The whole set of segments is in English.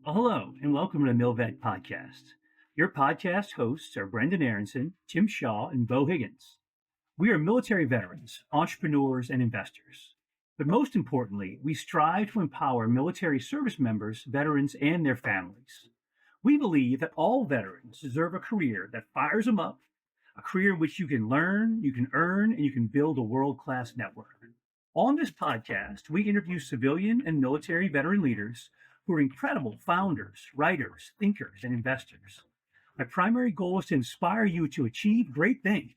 Well, hello, and welcome to the MilVet Podcast. Your podcast hosts are Brendan Aronson, Tim Shaw, and Beau Higgins. We are military veterans, entrepreneurs, and investors. But most importantly, we strive to empower military service members, veterans, and their families. We believe that all veterans deserve a career that fires them up, a career in which you can learn, you can earn, and you can build a world-class network. On this podcast, we interview civilian and military veteran leaders who are incredible founders, writers, thinkers, and investors. My primary goal is to inspire you to achieve great things.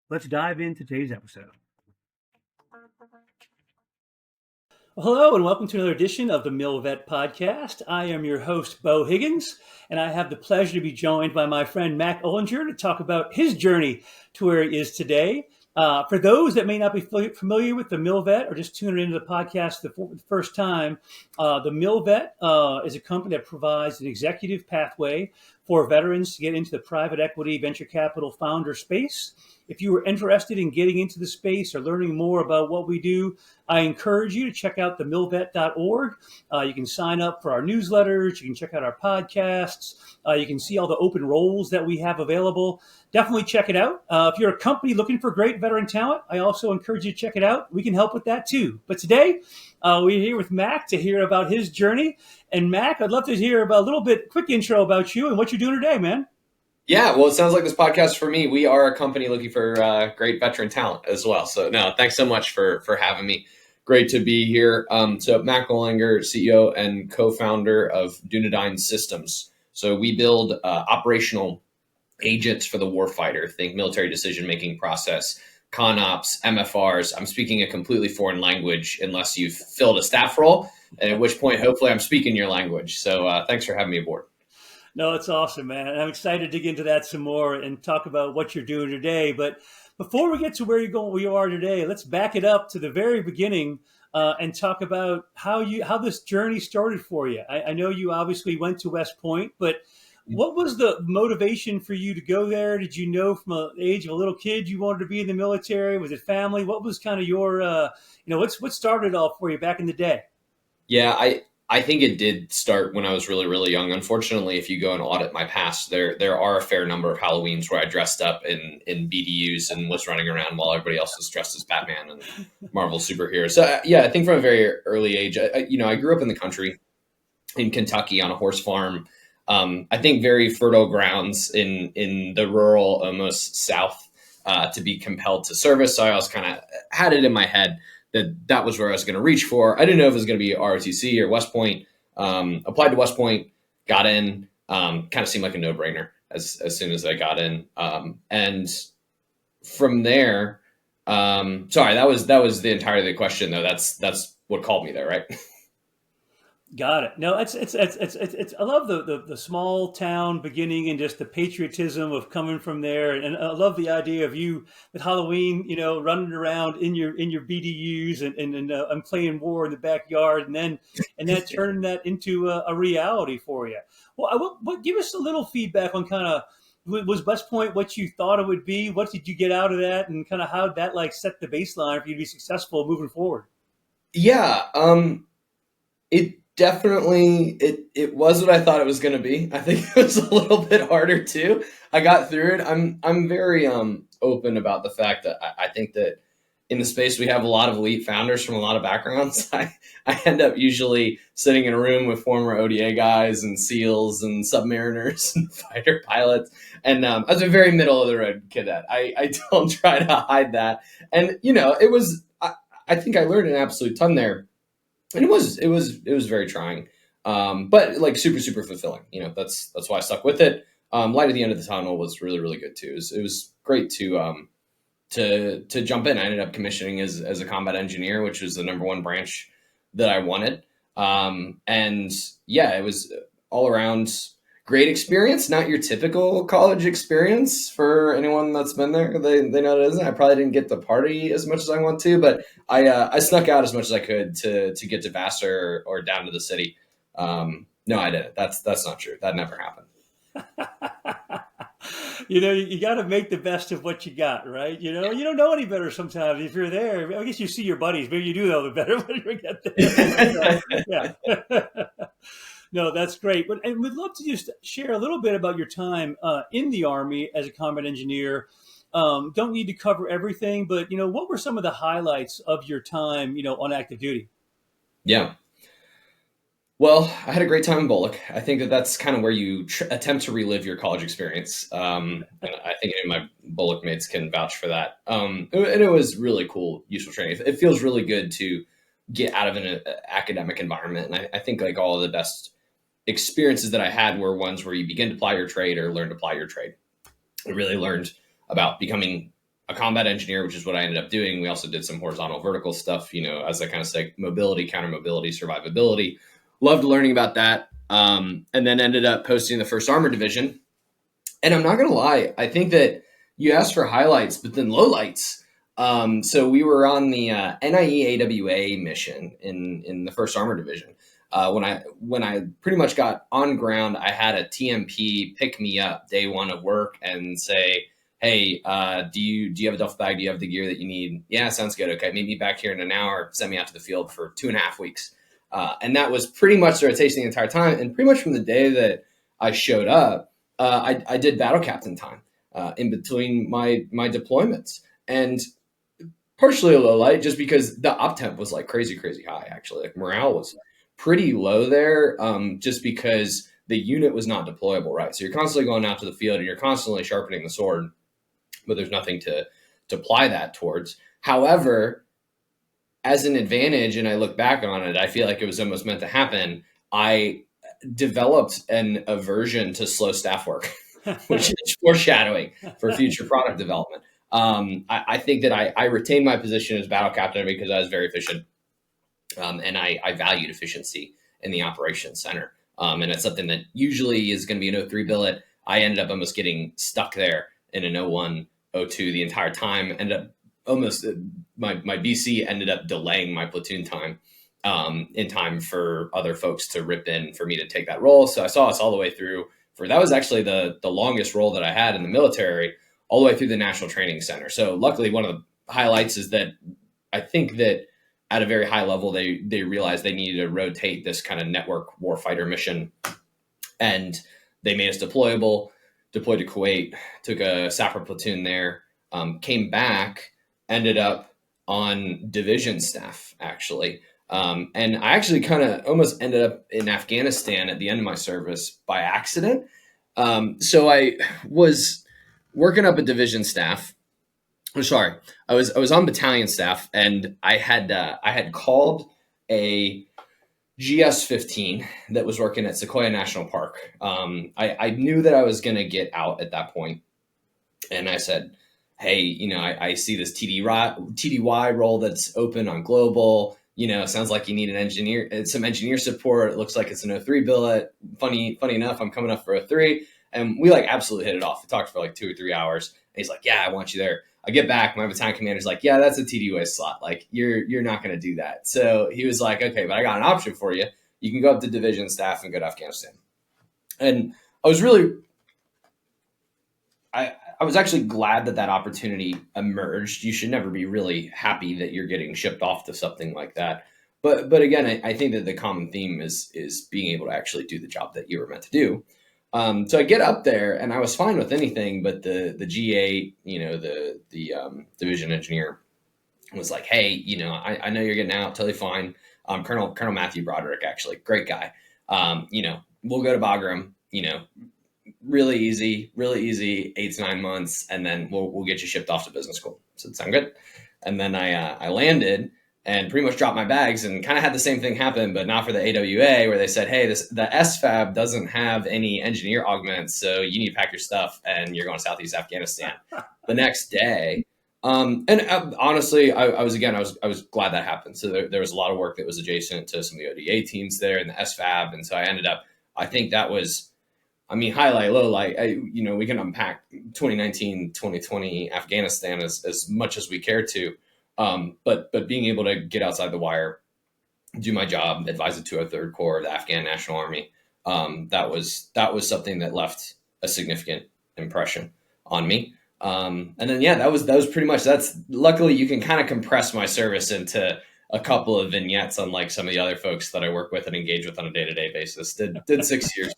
Let's dive into today's episode. Well, hello, and welcome to another edition of the MilVet Podcast. I am your host, Beau Higgins, and I have the pleasure to be joined by my friend Mack Ohlinger to talk about his journey to where he is today. For those that may not be familiar with the MilVet or just tuning into the podcast for the first time, the MilVet is a company that provides an executive pathway for veterans to get into the private equity venture capital founder space. If you are interested in getting into the space or learning more about what we do, I encourage you to check out TheMilVet.org. You can sign up for our newsletters. You can check out our podcasts. You can see all the open roles that we have available. Definitely check it out. If you're a company looking for great veteran talent, I also encourage you to check it out. We can help with that too. But today, we're here with Mack to hear about his journey. And Mack, I'd love to hear about a little bit, quick intro about you and what you're doing today, man. Yeah, well, it sounds like this podcast is for me. We are a company looking for great veteran talent as well. So no, thanks so much for having me. Great to be here. So Mack Ohlinger, CEO and co-founder of Dunedain Systems. So we build operational agents for the warfighter. Think military decision-making process, ConOps, MFRs. I'm speaking a completely foreign language unless you've filled a staff role, and at which point, hopefully, I'm speaking your language. So thanks for having me aboard. No, it's awesome, man. I'm excited to dig into that some more and talk about what you're doing today. But before we get to where you are today, let's back it up to the very beginning and talk about how this journey started for you. I know you obviously went to West Point, but what was the motivation for you to go there? Did you know from the age of a little kid you wanted to be in the military? Was it family? What was kind of your, what started it all for you back in the day? Yeah, I think it did start when I was really, really young. Unfortunately, if you go and audit my past, there are a fair number of Halloweens where I dressed up in BDUs and was running around while everybody else was dressed as Batman and Marvel superheroes. So yeah, I think from a very early age, I grew up in the country in Kentucky on a horse farm. I think very fertile grounds in the rural, almost South, to be compelled to service. So I always kind of had it in my head that was where I was going to reach for. I didn't know if it was going to be ROTC or West Point. Applied to West Point, got in. Kind of seemed like a no-brainer as soon as I got in. And from there, sorry, that was the entirety of the question though. That's what called me there, right? Got it. No, it's I love the small town beginning and just the patriotism of coming from there. And I love the idea of you with Halloween, running around in your BDUs and I'm playing war in the backyard and then turning that into a reality for you. Well, give us a little feedback on kind of, was West Point what you thought it would be? What did you get out of that? And kind of how that set the baseline for you to be successful moving forward? Yeah. It definitely, it was what I thought it was going to be. I think it was a little bit harder too. I got through it. I'm very open about the fact that I think that in the space we have a lot of elite founders from a lot of backgrounds. I end up usually sitting in a room with former ODA guys and SEALs and submariners and fighter pilots. And I was a very middle of the road cadet. I don't try to hide that. And it was. I think I learned an absolute ton there. And it was very trying, but super, super fulfilling. That's why I stuck with it. Light at the end of the tunnel was really, really good too. It was great to jump in. I ended up commissioning as a combat engineer, which was the number one branch that I wanted. And yeah, it was all around great experience. Not your typical college experience for anyone that's been there. They know it isn't. I probably didn't get to party as much as I want to, but I snuck out as much as I could to get to Vassar or down to the city. No, I didn't. That's not true. That never happened. You got to make the best of what you got, right? You don't know any better sometimes if you're there. I guess you see your buddies. Maybe you do know the better when you get there. Yeah. No, that's great. But and we'd love to just share a little bit about your time in the Army as a combat engineer. Don't need to cover everything, but what were some of the highlights of your time, on active duty? Yeah. Well, I had a great time in Bullock. I think that that's kind of where you attempt to relive your college experience. And I think any of my Bullock mates can vouch for that. And it was really cool, useful training. It feels really good to get out of an academic environment. And I think like all of the best experiences that I had were ones where you begin to apply your trade or learn to apply your trade. I really learned about becoming a combat engineer, which is what I ended up doing. We also did some horizontal vertical stuff, as I kind of say, mobility, counter mobility, survivability. Loved learning about that. And then ended up posting the 1st Armored Division. And I'm not going to lie, I think that you asked for highlights, but then lowlights. So we were on the NIE AWA mission in the 1st Armored Division. When I pretty much got on ground, I had a TMP pick me up day one of work and say, hey, do you have a duffel bag? Do you have the gear that you need? Yeah, sounds good. Okay, meet me back here in an hour. Send me out to the field for 2.5 weeks. And that was pretty much the rotation the entire time. And pretty much from the day that I showed up, I did battle captain time in between my deployments. And partially a low light just because the op temp was like crazy high, actually. Like morale was pretty low there just because the unit was not deployable, right? So you're constantly going out to the field and you're constantly sharpening the sword, but there's nothing to apply that towards. However, as an advantage, and I look back on it, I feel like it was almost meant to happen. I developed an aversion to slow staff work, which is foreshadowing for future product development. I think that I retained my position as battle captain because I was very efficient, and I valued efficiency in the operations center. And it's something that usually is going to be an 03 billet. I ended up almost getting stuck there in an 01, 02 the entire time. Ended up almost my BC ended up delaying my platoon time in time for other folks to rip in for me to take that role. So I saw us all the way through that was actually the longest role that I had in the military, all the way through the National Training Center. So luckily, one of the highlights is that I think that at a very high level, they realized they needed to rotate this kind of network warfighter mission, and they made us deployable. Deployed to Kuwait, took a sapper platoon there, came back, ended up on division staff, actually. And I actually kind of almost ended up in Afghanistan at the end of my service by accident. So I was working up a division staff. Sorry, I was on battalion staff, and I had called a GS-15 that was working at Sequoia National Park. I knew that I was going to get out at that point, and I said, hey, I see this TDY role that's open on Global. Sounds like you need an engineer, some engineer support. It looks like it's an 03 billet. Funny enough, I'm coming up for 03. And we absolutely hit it off. We talked for 2 or 3 hours. And he's like, yeah, I want you there. I get back. My battalion commander's like, yeah, that's a TDY slot. You're not going to do that. So he was like, okay, but I got an option for you. You can go up to division staff and go to Afghanistan. And I was really, I was actually glad that opportunity emerged. You should never be really happy that you're getting shipped off to something like that. But again, I think that the common theme is being able to actually do the job that you were meant to do. So I get up there and I was fine with anything, but the GA, the division engineer was like, hey, I know you're getting out, totally fine. Colonel Matthew Broderick, actually, great guy. We'll go to Bagram, really easy, 8 to 9 months, and then we'll get you shipped off to business school. So it sound good. And then I landed and pretty much dropped my bags and kind of had the same thing happen, but not for the AWA, where they said, hey, the SFAB doesn't have any engineer augments, so you need to pack your stuff and you're going to Southeast Afghanistan the next day. Honestly, I was glad that happened. So there was a lot of work that was adjacent to some of the ODA teams there in the SFAB. And so I ended up, I think that was, highlight, low light. We can unpack 2019, 2020 Afghanistan as much as we care to. But being able to get outside the wire, do my job, advise the 203rd Corps, the Afghan National Army, that was something that left a significant impression on me. And then, that was pretty much, luckily you can kind of compress my service into a couple of vignettes, unlike some of the other folks that I work with and engage with on a day-to-day basis. Did 6 years.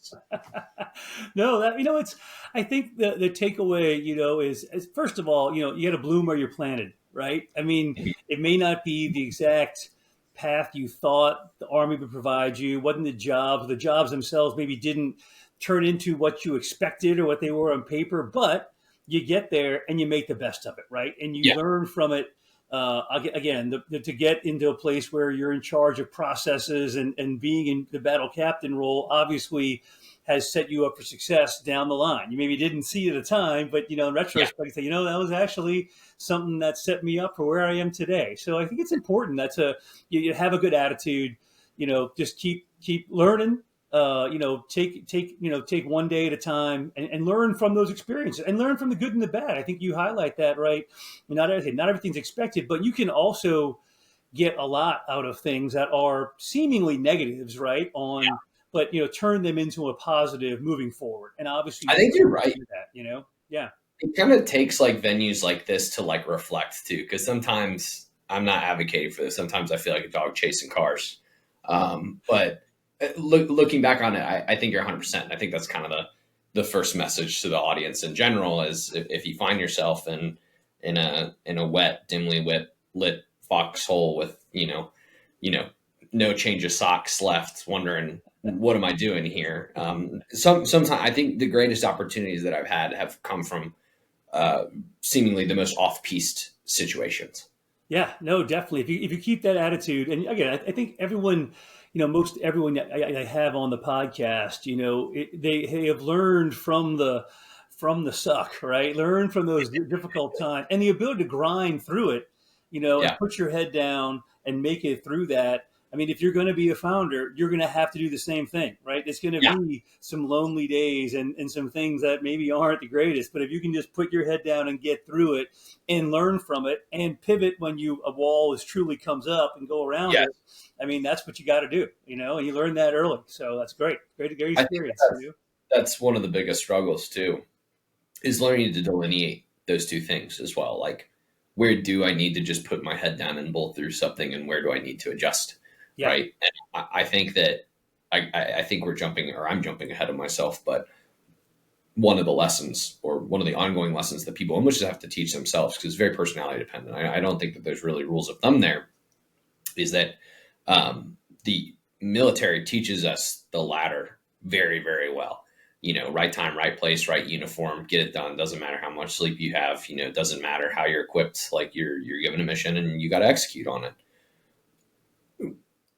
No, that, it's, I think the takeaway, is first of all, you got to bloom where you're planted, right? I mean, it may not be the exact path you thought the Army would provide you. Wasn't the jobs themselves maybe didn't turn into what you expected or what they were on paper, but you get there and you make the best of it, right? And you Yeah. learn from it. Again, to get into a place where you're in charge of processes and being in the battle captain role, obviously has set you up for success down the line. You maybe didn't see it at the time, but in retrospect, you say, that was actually something that set me up for where I am today. So I think it's important that you have a good attitude. Just keep learning. Take one day at a time and learn from those experiences and learn from the good and the bad. I think you highlight that, right? Not everything's expected, but you can also get a lot out of things that are seemingly negatives, right? But turn them into a positive moving forward. And obviously, I think you're right. That, yeah. It kind of takes like venues like this to like reflect too, because sometimes I'm not advocating for this. Sometimes I feel like a dog chasing cars, but looking back on it, I think you're 100%. I think that's kind of the first message to the audience in general is if you find yourself in a wet, dimly lit foxhole with no change of socks left, wondering what am I doing here. Sometimes I think the greatest opportunities that I've had have come from seemingly the most off-piste situations. Yeah, no, definitely. If you keep that attitude, and again, I think everyone, most everyone that I have on the podcast, they have learned from the suck, right? Learn from those difficult times and the ability to grind through it, and put your head down and make it through that. I mean, if you're going to be a founder, you're going to have to do the same thing, right? It's going to be some lonely days and some things that maybe aren't the greatest. But if you can just put your head down and get through it and learn from it and pivot when a wall truly comes up and go around it, I mean, that's what you got to do, and you learn that early. So that's great. Great experience. That's one of the biggest struggles too, is learning to delineate those two things as well. Like, where do I need to just put my head down and bolt through something, and where do I need to adjust? Yeah. Right. And I think that I think I'm jumping ahead of myself, but one of the lessons or one of the ongoing lessons that people almost have to teach themselves, because it's very personality dependent. I don't think that there's really rules of thumb there, is that the military teaches us the latter very, very well. Right time, right place, right uniform, get it done. Doesn't matter how much sleep you have, it doesn't matter how you're equipped, like you're given a mission and you got to execute on it.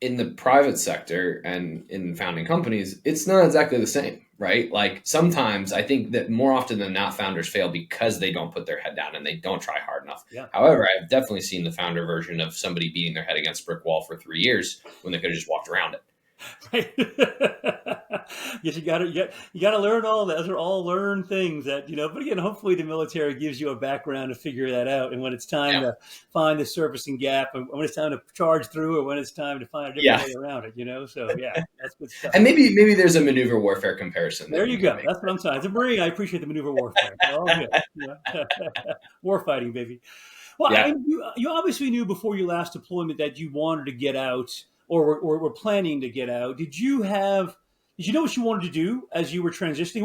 In the private sector and in founding companies, it's not exactly the same, right? Like sometimes I think that more often than not, founders fail because they don't put their head down and they don't try hard enough. Yeah. However, I've definitely seen the founder version of somebody beating their head against a brick wall for 3 years when they could have just walked around it. Right. Yes, you gotta learn all that. Those are all learned things that, but again, hopefully the military gives you a background to figure that out. And when it's time to find the surfacing gap, and when it's time to charge through, or when it's time to find a different way around it, so that's good stuff. And maybe there's a maneuver warfare comparison. There you go. That's what I'm saying. As a Marine, I appreciate the maneuver warfare. All good. War fighting, baby. Well, you obviously knew before your last deployment that you wanted to get out, or were planning to get out. Did you know what you wanted to do as you were transitioning?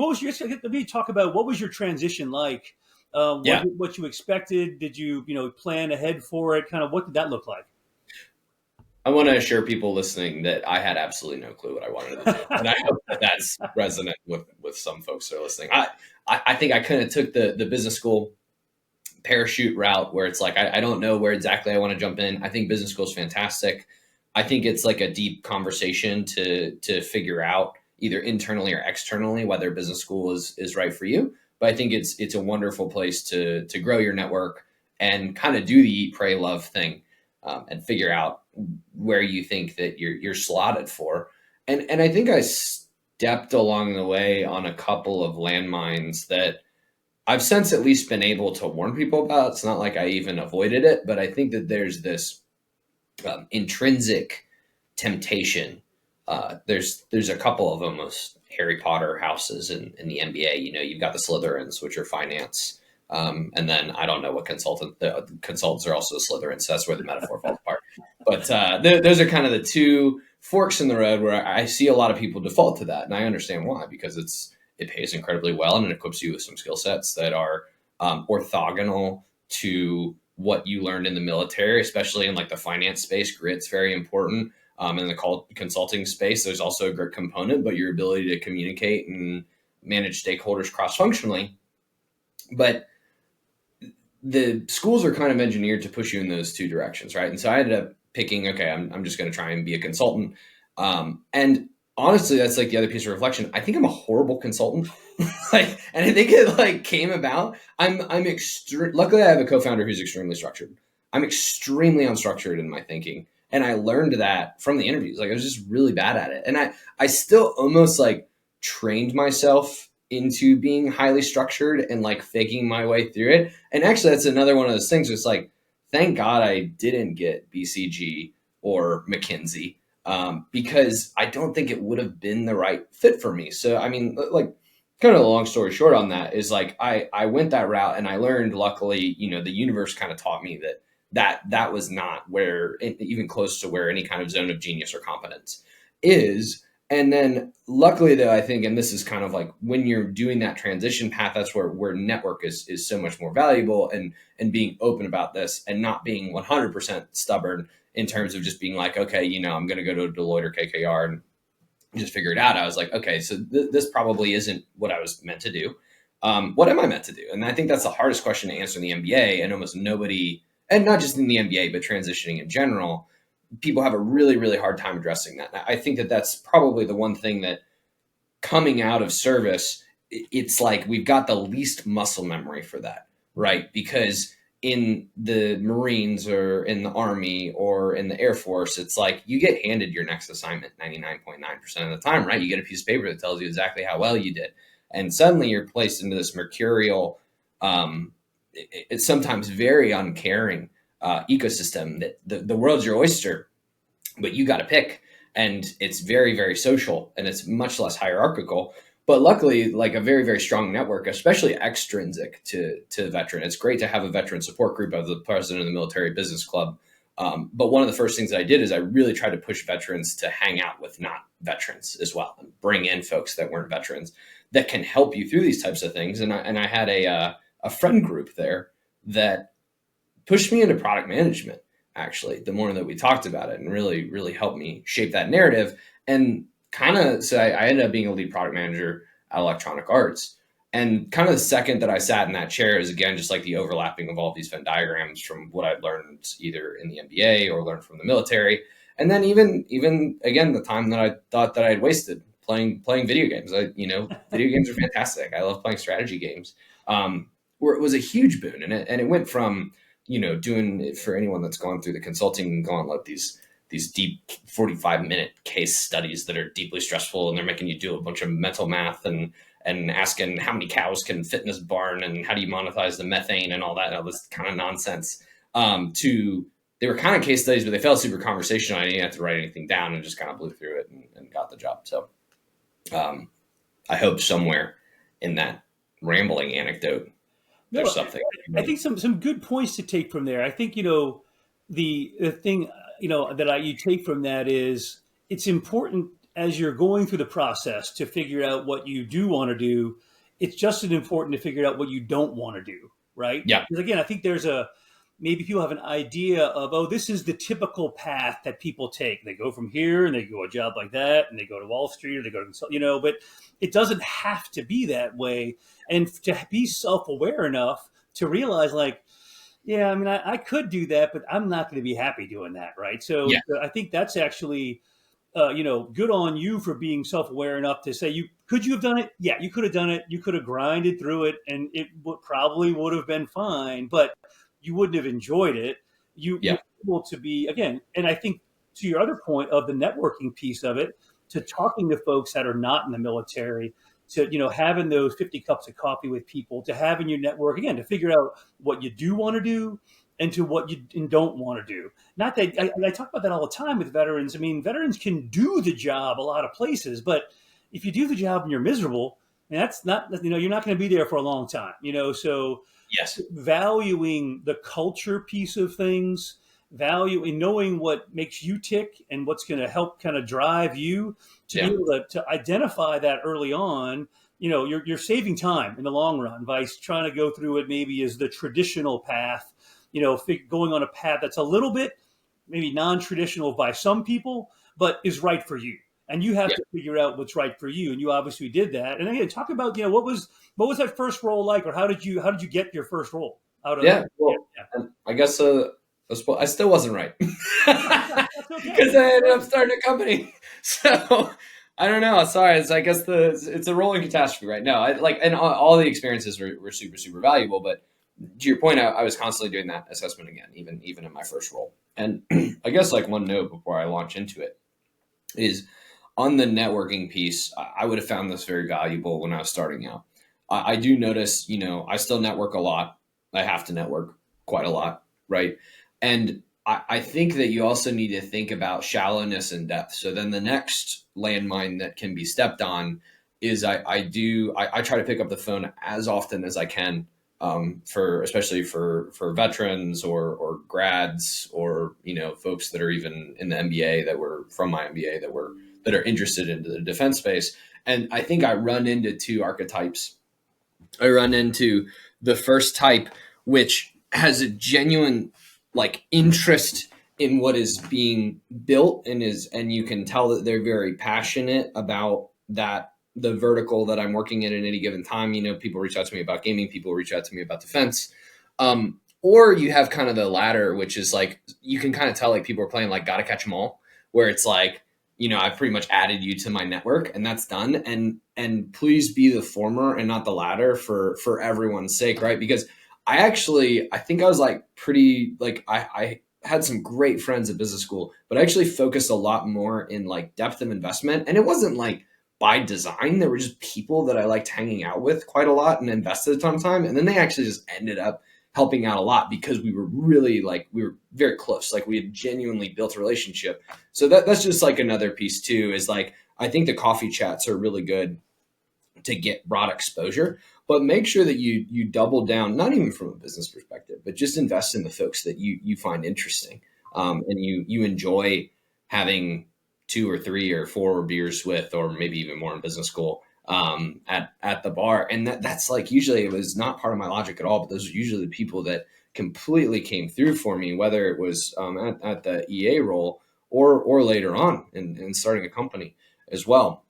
Let me talk about what was your transition like? What you expected? Did you plan ahead for it? Kind of what did that look like? I want to assure people listening that I had absolutely no clue what I wanted to do. And I hope that's resonant with some folks that are listening. I think I kind of took the business school parachute route where it's like, I don't know where exactly I want to jump in. I think business school is fantastic. I think it's like a deep conversation to figure out either internally or externally whether business school is right for you. But I think it's a wonderful place to grow your network and kind of do the eat, pray, love thing, and figure out where you think that you're slotted for. And I think I stepped along the way on a couple of landmines that I've since at least been able to warn people about. It's not like I even avoided it, but I think that there's this intrinsic temptation. There's a couple of almost Harry Potter houses in the NBA. You've got the Slytherins, which are finance. And then I don't know what the consultants are also Slytherins. So that's where the metaphor falls apart. But those are kind of the two forks in the road where I see a lot of people default to that, and I understand why, because it pays incredibly well and it equips you with some skill sets that are orthogonal to what you learned in the military, especially in like the finance space. Grit's very important. In the consulting space, there's also a grit component, but your ability to communicate and manage stakeholders cross-functionally. But the schools are kind of engineered to push you in those two directions, right? And so I ended up picking, okay, I'm just going to try and be a consultant. And honestly, that's like the other piece of reflection. I think I'm a horrible consultant. And I think it like came about. Luckily I have a co-founder who's extremely structured. I'm extremely unstructured in my thinking. And I learned that from the interviews. Like I was just really bad at it. And I still almost like trained myself into being highly structured and like faking my way through it. And actually that's another one of those things. It's like, thank God I didn't get BCG or McKinsey, because I don't think it would have been the right fit for me. So, I mean, like kind of the long story short on that is like, I went that route and I learned, luckily, the universe kind of taught me that was not where, even close to where any kind of zone of genius or competence is. And then luckily though, I think, and this is kind of like when you're doing that transition path, that's where network is so much more valuable, and being open about this and not being 100% stubborn in terms of just being like, okay, I'm going to go to Deloitte or KKR and just figure it out. I was like, okay, so this probably isn't what I was meant to do. What am I meant to do? And I think that's the hardest question to answer in the MBA, and almost nobody, and not just in the MBA, but transitioning in general, people have a really, really hard time addressing that. I think that that's probably the one thing that coming out of service, it's like we've got the least muscle memory for that, right? Because in the Marines or in the Army or in the Air Force, it's like you get handed your next assignment 99.9% of the time, right? You get a piece of paper that tells you exactly how well you did. And suddenly you're placed into this mercurial, it's sometimes very uncaring ecosystem that the world's your oyster, but you got to pick. And it's very, very social, and it's much less hierarchical. But luckily, like a very, very strong network, especially extrinsic to veteran. It's great to have a veteran support group. Of the president of the Military Business Club. But one of the first things that I did is I really tried to push veterans to hang out with not veterans as well, and bring in folks that weren't veterans that can help you through these types of things. And I had a friend group there that pushed me into product management, actually, the more that we talked about it, and really, really helped me shape that narrative. And so I ended up being a lead product manager at Electronic Arts. And kind of the second that I sat in that chair is, again, just like the overlapping of all these Venn diagrams from what I'd learned either in the MBA or learned from the military. And then even again, the time that I thought that I'd wasted playing video games. Video games are fantastic. I love playing strategy games. Where it was a huge boon. And it went from, doing it, for anyone that's gone through the consulting gauntlet, these deep 45-minute case studies that are deeply stressful, and they're making you do a bunch of mental math and asking how many cows can fit in this barn and how do you monetize the methane and all this kind of nonsense. They were kind of case studies, but they felt super conversational. I didn't have to write anything down, and just kind of blew through it and got the job. So I hope somewhere in that rambling anecdote, there's something. I think some good points to take from there. I think, the thing, that you take from that is it's important as you're going through the process to figure out what you do want to do. It's just as important to figure out what you don't want to do. Right. Yeah. Because again, I think maybe people have an idea of, this is the typical path that people take. They go from here and they go a job like that, and they go to Wall Street, or they go to consult, but it doesn't have to be that way. And to be self-aware enough to realize, like, yeah, I mean, I could do that, but I'm not going to be happy doing that. Right. So yeah. I think that's actually, good on you for being self-aware enough to say, could you have done it? Yeah, you could have done it. You could have grinded through it, and it probably would have been fine, but you wouldn't have enjoyed it. You're able to be, again, and I think to your other point of the networking piece of it, to talking to folks that are not in the military, to, having those 50 cups of coffee with people, to having your network, again, to figure out what you do want to do and to what you don't want to do. Not that I talk about that all the time with veterans. I mean, veterans can do the job a lot of places, but if you do the job and you're miserable, and that's not, you're not going to be there for a long time, so yes, valuing the culture piece of things, value in knowing what makes you tick and what's going to help kind of drive you to be Yeah. able to identify that early on. You're saving time in the long run by trying to go through it maybe as the traditional path, going on a path that's a little bit maybe non-traditional by some people, but is right for you. And you have Yeah. to figure out what's right for you. And you obviously did that. And again, talk about, what was that first role like, or how did you get your first role out of, Yeah. yeah, Well, I guess I still wasn't right that's okay. because I ended up starting a company. So I don't know. Sorry. I guess it's a rolling catastrophe right now. And all the experiences were super, super valuable. But to your point, I was constantly doing that assessment again, even in my first role. And I guess like one note before I launch into it is on the networking piece. I would have found this very valuable when I was starting out. I do notice, I still network a lot. I have to network quite a lot, right? And I think that you also need to think about shallowness and depth. So then the next landmine that can be stepped on is I try to pick up the phone as often as I can, especially for veterans or grads or folks that are even in the MBA that were from my MBA that are interested in the defense space. And I think I run into two archetypes. I run into the first type, which has a genuine like interest in what is being built and you can tell that they're very passionate about the vertical that I'm working in at any given time. People reach out to me about gaming, people reach out to me about defense. Or you have kind of the latter, which is like, you can kind of tell like people are playing like gotta catch them all, where it's like, I've pretty much added you to my network and that's done. And please be the former and not the latter for everyone's sake, right? Because I think I was like pretty, like I had some great friends at business school, but I actually focused a lot more in like depth of investment. And it wasn't like by design. There were just people that I liked hanging out with quite a lot and invested a ton of time. And then they actually just ended up helping out a lot because we were very close. Like we had genuinely built a relationship. So that's just like another piece too, is like, I think the coffee chats are really good to get broad exposure, but make sure that you double down, not even from a business perspective, but just invest in the folks that you find interesting. And you enjoy having 2 or 3 or 4 beers with, or maybe even more in business school, at the bar. And that's like, usually it was not part of my logic at all, but those are usually the people that completely came through for me, whether it was at the EA role or later on in starting a company as well.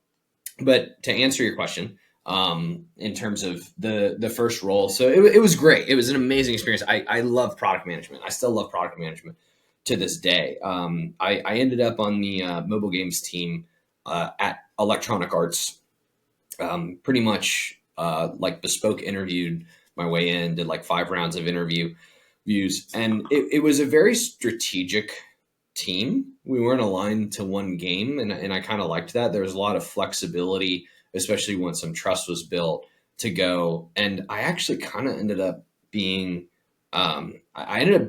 But to answer your question, in terms of the first role, so it was great. It was an amazing experience. I love product management. I still love product management to this day. I ended up on the mobile games team at Electronic Arts. Pretty much like bespoke interviewed my way in, did like 5 rounds of interviews, and it was a very strategic team. We weren't aligned to one game, and I kind of liked that. There was a lot of flexibility, especially when some trust was built to go. And I actually kind of ended up being, I ended up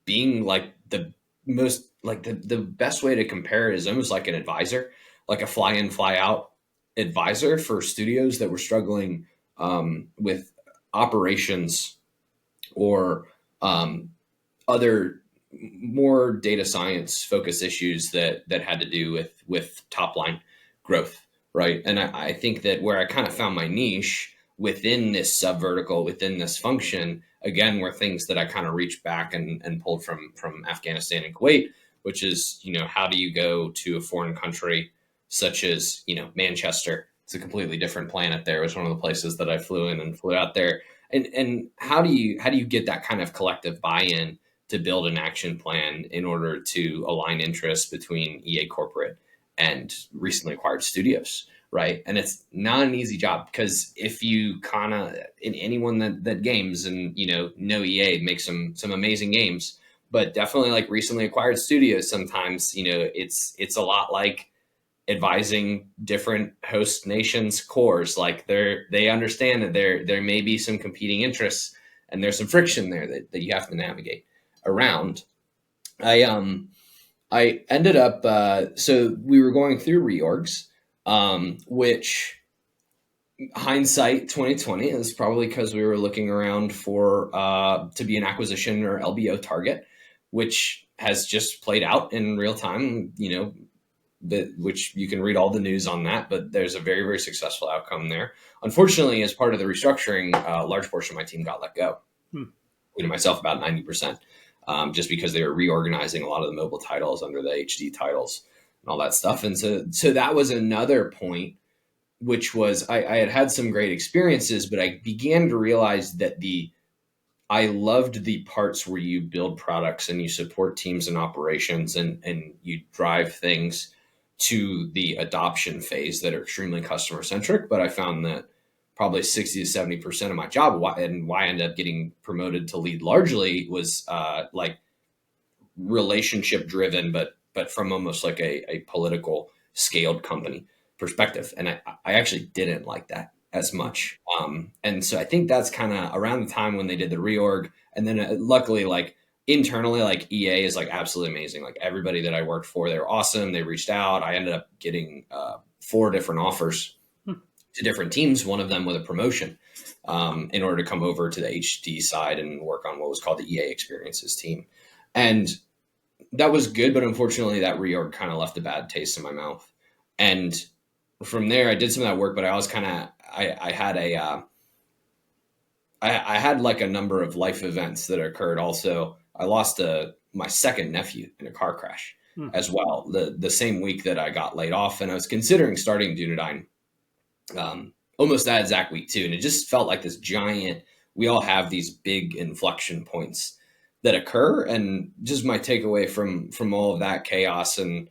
being like the most, like the best way to compare it is almost like an advisor, like a fly in, fly out advisor for studios that were struggling with operations or other more data science focused issues that had to do with top line growth, right? And I think that where I kind of found my niche within this sub vertical, within this function, again, were things that I kind of reached back and pulled from Afghanistan and Kuwait, which is, how do you go to a foreign country such as, Manchester? It's a completely different planet there. It was one of the places that I flew in and flew out there. And how do you get that kind of collective buy-in to build an action plan in order to align interests between EA corporate and recently acquired studios, right? And it's not an easy job, because if you kind of, in anyone that games and, know EA makes some amazing games, but definitely like recently acquired studios, sometimes, it's a lot like advising different host nations cores. Like they understand that there may be some competing interests and there's some friction there that you have to navigate around. I ended up, so we were going through reorgs, which hindsight 2020 is probably because we were looking around for to be an acquisition or LBO target, which has just played out in real time, which you can read all the news on that, but there's a very, very successful outcome there. Unfortunately, as part of the restructuring, a large portion of my team got let go, myself about 90%, just because they were reorganizing a lot of the mobile titles under the HD titles and all that stuff. And so that was another point, which was I had some great experiences, but I began to realize that I loved the parts where you build products and you support teams and operations and you drive things to the adoption phase that are extremely customer centric. But I found that probably 60 to 70% of my job and why I ended up getting promoted to lead largely was like relationship driven, but from almost like a political scaled company perspective. And I actually didn't like that as much. And so I think that's kind of around the time when they did the reorg. And then luckily, like internally, like EA is like absolutely amazing. Like everybody that I worked for, they were awesome. They reached out. I ended up getting 4 different offers to different teams, one of them with a promotion in order to come over to the HD side and work on what was called the EA experiences team. And that was good. But unfortunately, that reorg kind of left a bad taste in my mouth. And from there, I did some of that work, but I was kind of, I had like a number of life events that occurred. Also, I lost my second nephew in a car crash as well, the same week that I got laid off. And I was considering starting Dunedain almost that exact week too. And it just felt like this giant, we all have these big inflection points that occur. And just my takeaway from all of that chaos and,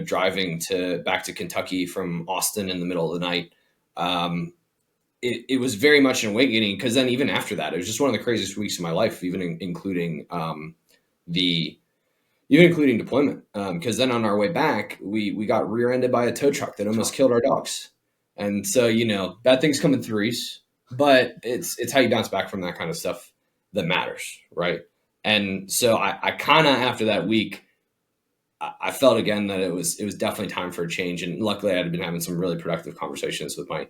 driving back to Kentucky from Austin in the middle of the night, it was very much an awakening, because then even after that, it was just one of the craziest weeks of my life, even including deployment. Because then on our way back, we got rear-ended by a tow truck that almost killed our dogs. And so, bad things come in threes, but it's how you bounce back from that kind of stuff that matters, right? And so I kind of, after that week, I felt again that it was definitely time for a change. And luckily I had been having some really productive conversations with my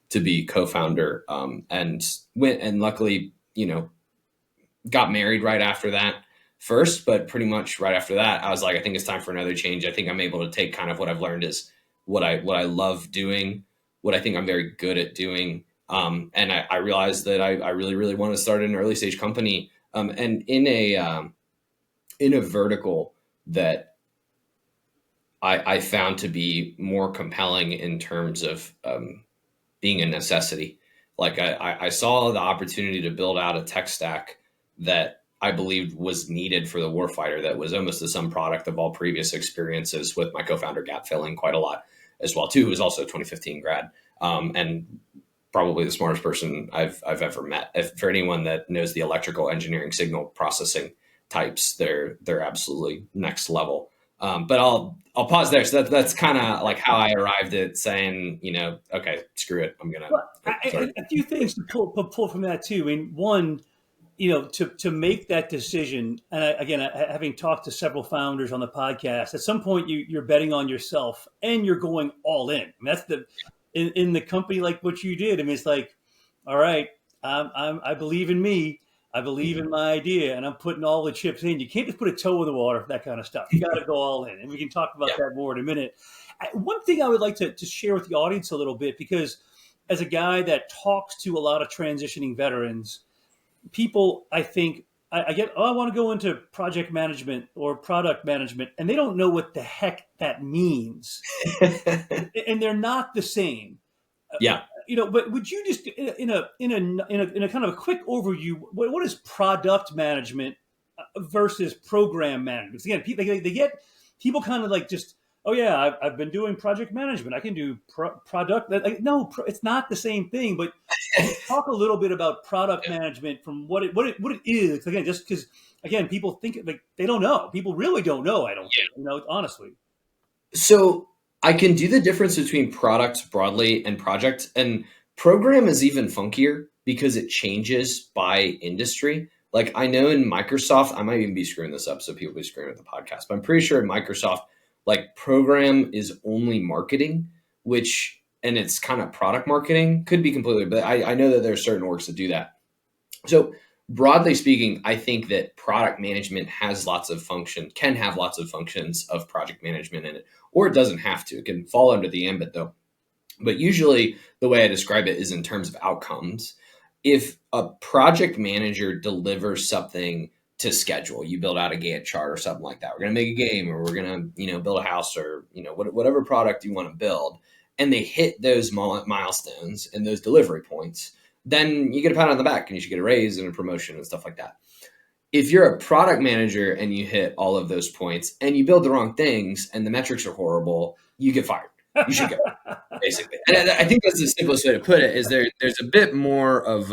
to-be co-founder, and went and luckily, got married right after that first, but pretty much right after that, I was like, I think it's time for another change. I think I'm able to take kind of what I've learned is what I love doing, what I think I'm very good at doing. And I realized that I really, really want to start an early stage company, and in a vertical that I found to be more compelling in terms of being a necessity. Like I saw the opportunity to build out a tech stack that I believed was needed for the warfighter, that was almost the sum product of all previous experiences, with my co-founder gap filling quite a lot as well too, who was also a 2015 grad, and probably the smartest person I've ever met. For anyone that knows the electrical engineering signal processing types, they're absolutely next level. But I'll pause there. So that's kind of like how I arrived at saying, okay, screw it. I'm going to. A few things to pull from that too. I mean, one, to make that decision. And having talked to several founders on the podcast, at some point you're betting on yourself and you're going all in. I mean, that's in the company like what you did. I mean, it's like, all right, I believe in me. I believe in my idea, and I'm putting all the chips in. You can't just put a toe in the water for that kind of stuff. You got to go all in, and we can talk about that more in a minute. One thing I would like to share with the audience a little bit, because as a guy that talks to a lot of transitioning veterans, people, I think, I want to go into project management or product management, and they don't know what the heck that means, and they're not the same. Yeah. But would you just, in a kind of a quick overview, what is product management versus program management? Because again, they get people kind of like just, oh yeah, I've been doing project management. I can do product. No, it's not the same thing. But talk a little bit about product management from what it is. Again, just because people think like they don't know. People really don't know. I don't think, honestly. So I can do the difference between product broadly and project, and program is even funkier because it changes by industry. Like I know in Microsoft, I might even be screwing this up, so people be screwing at the podcast, but I'm pretty sure in Microsoft, like program is only marketing, and it's kind of product marketing, could be completely, but I know that there are certain orgs that do that. So broadly speaking, I think that product management has lots of can have lots of functions of project management in it, or it doesn't have to. It can fall under the ambit though. But usually the way I describe it is in terms of outcomes. If a project manager delivers something to schedule, you build out a Gantt chart or something like that. We're going to make a game, or we're going to, build a house, or, whatever product you want to build, and they hit those milestones and those delivery points, then you get a pat on the back and you should get a raise and a promotion and stuff like that. If you're a product manager and you hit all of those points and you build the wrong things and the metrics are horrible, you get fired. You should go, basically. And I think that's the simplest way to put it. Is there's a bit more of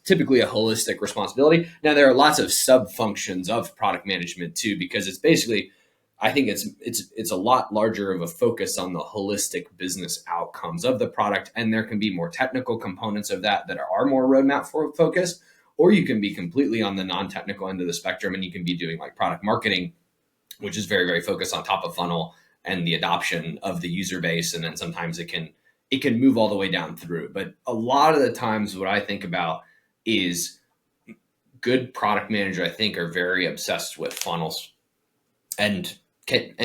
typically a holistic responsibility. Now there are lots of sub functions of product management too, because it's basically, I think it's a lot larger of a focus on the holistic business outcomes of the product, and there can be more technical components of that are more roadmap focused, or you can be completely on the non-technical end of the spectrum, and you can be doing like product marketing, which is very, very focused on top of funnel and the adoption of the user base. And then sometimes it can move all the way down through. But a lot of the times what I think about is good product managers, I think, are very obsessed with funnels and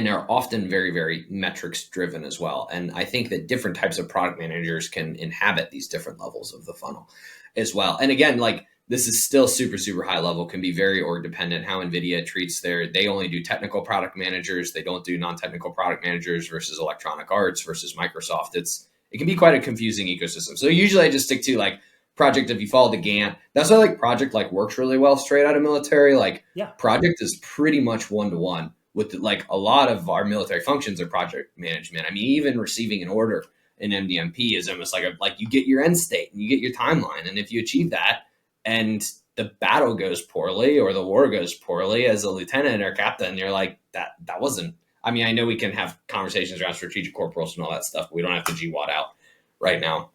are often very, very metrics driven as well. And I think that different types of product managers can inhabit these different levels of the funnel as well. And again, like, this is still super, super high level, can be very org dependent. How NVIDIA treats they only do technical product managers. They don't do non-technical product managers versus Electronic Arts versus Microsoft. It can be quite a confusing ecosystem. So usually I just stick to like project. If you follow the Gantt, that's why like project like works really well straight out of military. Like project is pretty much one-to-one with like a lot of our military functions are project management. I mean, even receiving an order in MDMP is almost like you get your end state and you get your timeline. And if you achieve that, and the battle goes poorly or the war goes poorly, as a lieutenant or captain, you're like, that wasn't, I mean, I know we can have conversations around strategic corporals and all that stuff, but we don't have to GWAT out right now.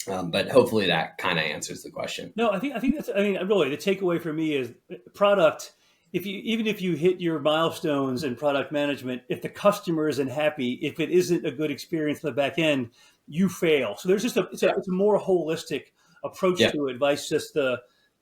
But hopefully that kind of answers the question. No, I think that's, I mean, really the takeaway for me is product. Even if you hit your milestones in product management, if the customer isn't happy, if it isn't a good experience on the back end, you fail. So there's just it's a more holistic approach to it. Advice, just the